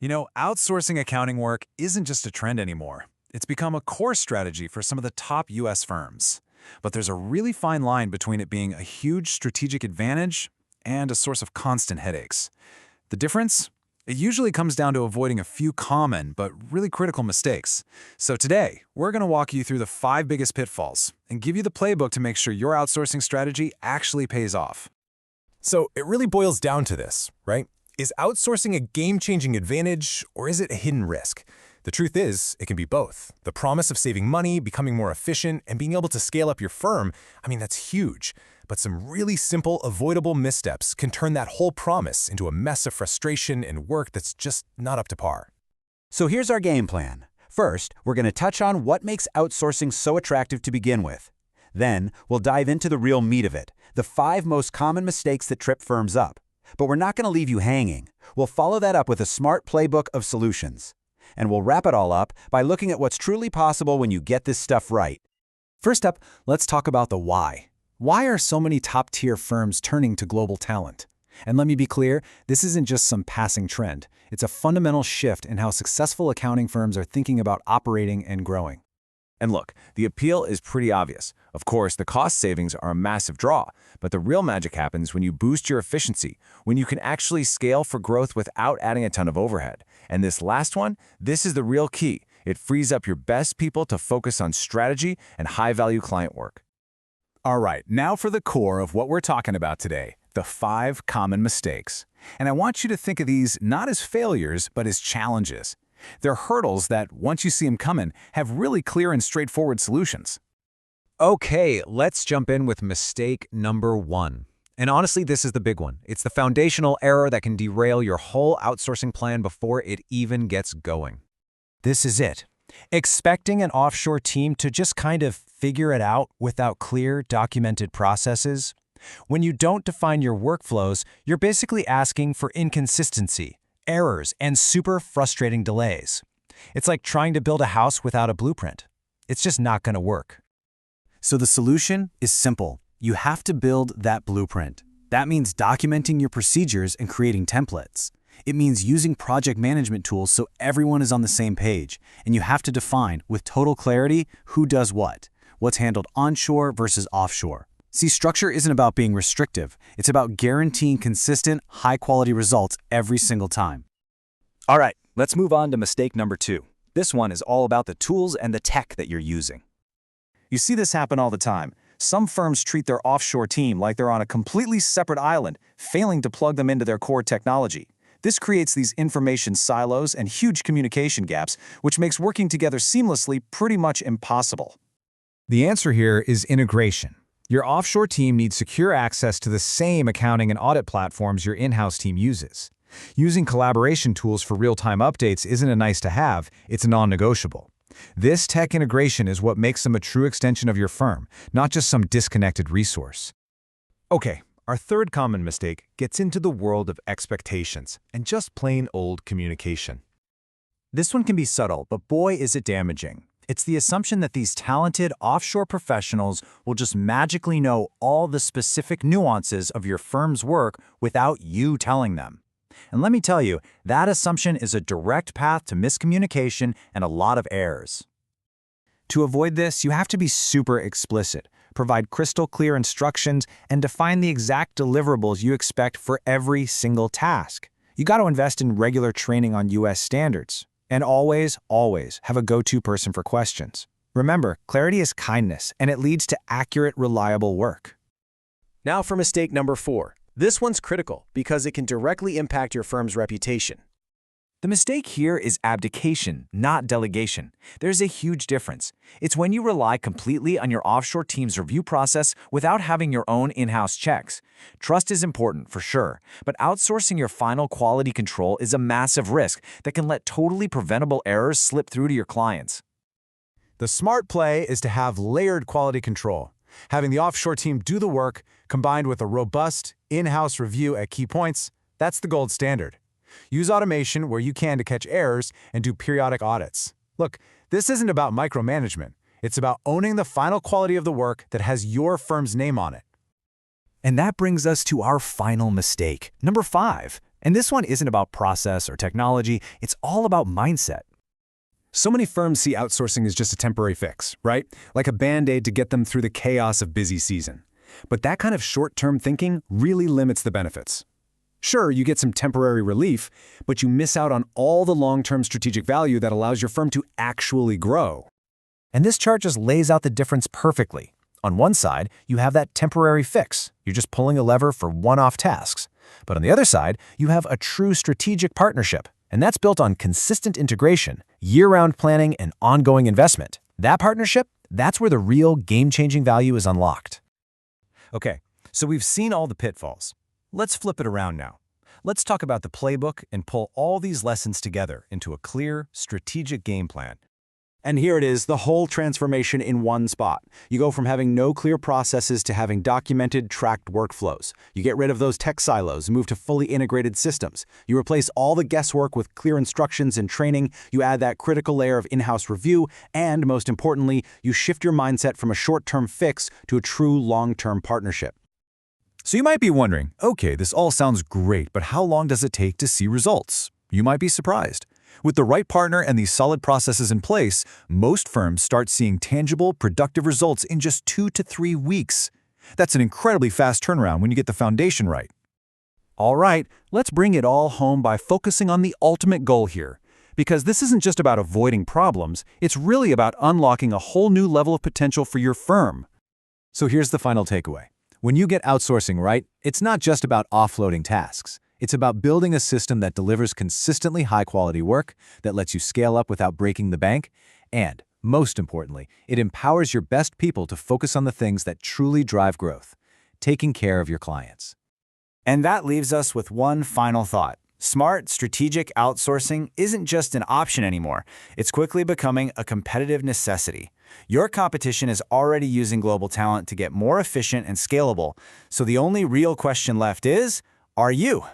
Outsourcing accounting work isn't just a trend anymore. It's become a core strategy for some of the top US firms. But there's a really fine line between it being a huge strategic advantage and a source of constant headaches. The difference? It usually comes down to avoiding a few common but really critical mistakes. So today, we're going to walk you through the 5 biggest pitfalls and give you the playbook to make sure your outsourcing strategy actually pays off. So it really boils down to this, right? Is outsourcing a game-changing advantage, or is it a hidden risk? The truth is, it can be both. The promise of saving money, becoming more efficient, and being able to scale up your firm, that's huge. But some really simple, avoidable missteps can turn that whole promise into a mess of frustration and work that's just not up to par. So here's our game plan. First, we're going to touch on what makes outsourcing so attractive to begin with. Then, we'll dive into the real meat of it, the 5 most common mistakes that trip firms up. But we're not going to leave you hanging. We'll follow that up with a smart playbook of solutions. And we'll wrap it all up by looking at what's truly possible when you get this stuff right. First up, let's talk about the why. Why are so many top-tier firms turning to global talent? And let me be clear, this isn't just some passing trend. It's a fundamental shift in how successful accounting firms are thinking about operating and growing. And look, the appeal is pretty obvious. Of course, the cost savings are a massive draw, but the real magic happens when you boost your efficiency, when you can actually scale for growth without adding a ton of overhead. And this last one, this is the real key. It frees up your best people to focus on strategy and high-value client work. All right, now for the core of what we're talking about today, the 5 common mistakes. And I want you to think of these not as failures, but as challenges. They're hurdles that, once you see them coming, have really clear and straightforward solutions. Okay, let's jump in with mistake number 1. And honestly, this is the big one. It's the foundational error that can derail your whole outsourcing plan before it even gets going. This is it. Expecting an offshore team to just kind of figure it out without clear, documented processes. When you don't define your workflows, you're basically asking for inconsistency, errors, and super frustrating delays. It's like trying to build a house without a blueprint. It's just not going to work. So the solution is simple. You have to build that blueprint. That means documenting your procedures and creating templates. It means using project management tools so everyone is on the same page. And you have to define, with total clarity, who does what, what's handled onshore versus offshore. See, structure isn't about being restrictive. It's about guaranteeing consistent, high-quality results every single time. All right, let's move on to mistake number 2. This one is all about the tools and the tech that you're using. You see this happen all the time. Some firms treat their offshore team like they're on a completely separate island, failing to plug them into their core technology. This creates these information silos and huge communication gaps, which makes working together seamlessly pretty much impossible. The answer here is integration. Your offshore team needs secure access to the same accounting and audit platforms your in-house team uses. Using collaboration tools for real-time updates isn't a nice-to-have, it's a non-negotiable. This tech integration is what makes them a true extension of your firm, not just some disconnected resource. Okay, our 3rd common mistake gets into the world of expectations and just plain old communication. This one can be subtle, but boy is it damaging. It's the assumption that these talented offshore professionals will just magically know all the specific nuances of your firm's work without you telling them. And let me tell you, that assumption is a direct path to miscommunication and a lot of errors. To avoid this, you have to be super explicit, provide crystal clear instructions, and define the exact deliverables you expect for every single task. You got to invest in regular training on US standards. And always, always have a go-to person for questions. Remember, clarity is kindness, and it leads to accurate, reliable work. Now for mistake number 4. This one's critical because it can directly impact your firm's reputation. The mistake here is abdication, not delegation. There's a huge difference. It's when you rely completely on your offshore team's review process without having your own in-house checks. Trust is important, for sure, but outsourcing your final quality control is a massive risk that can let totally preventable errors slip through to your clients. The smart play is to have layered quality control. Having the offshore team do the work, combined with a robust in-house review at key points, that's the gold standard. Use automation where you can to catch errors and do periodic audits. Look, this isn't about micromanagement. It's about owning the final quality of the work that has your firm's name on it. And that brings us to our final mistake, number 5. And this one isn't about process or technology, it's all about mindset. So many firms see outsourcing as just a temporary fix, right? Like a Band-Aid to get them through the chaos of busy season. But that kind of short-term thinking really limits the benefits. Sure, you get some temporary relief, but you miss out on all the long-term strategic value that allows your firm to actually grow. And this chart just lays out the difference perfectly. On one side, you have that temporary fix. You're just pulling a lever for one-off tasks. But on the other side, you have a true strategic partnership. And that's built on consistent integration, year-round planning, and ongoing investment. That partnership, that's where the real game-changing value is unlocked. Okay, so we've seen all the pitfalls. Let's flip it around now. Let's talk about the playbook and pull all these lessons together into a clear, strategic game plan. And here it is, the whole transformation in one spot. You go from having no clear processes to having documented, tracked workflows. You get rid of those tech silos and move to fully integrated systems. You replace all the guesswork with clear instructions and training. You add that critical layer of in-house review. And most importantly, you shift your mindset from a short-term fix to a true long-term partnership. So you might be wondering, okay, this all sounds great, but how long does it take to see results? You might be surprised. With the right partner and these solid processes in place, most firms start seeing tangible, productive results in just 2 to 3 weeks. That's an incredibly fast turnaround when you get the foundation right. All right, let's bring it all home by focusing on the ultimate goal here. Because this isn't just about avoiding problems, it's really about unlocking a whole new level of potential for your firm. So here's the final takeaway. When you get outsourcing right, it's not just about offloading tasks. It's about building a system that delivers consistently high-quality work, that lets you scale up without breaking the bank, and, most importantly, it empowers your best people to focus on the things that truly drive growth, taking care of your clients. And that leaves us with one final thought. Smart, strategic outsourcing isn't just an option anymore. It's quickly becoming a competitive necessity. Your competition is already using global talent to get more efficient and scalable, so the only real question left is, are you?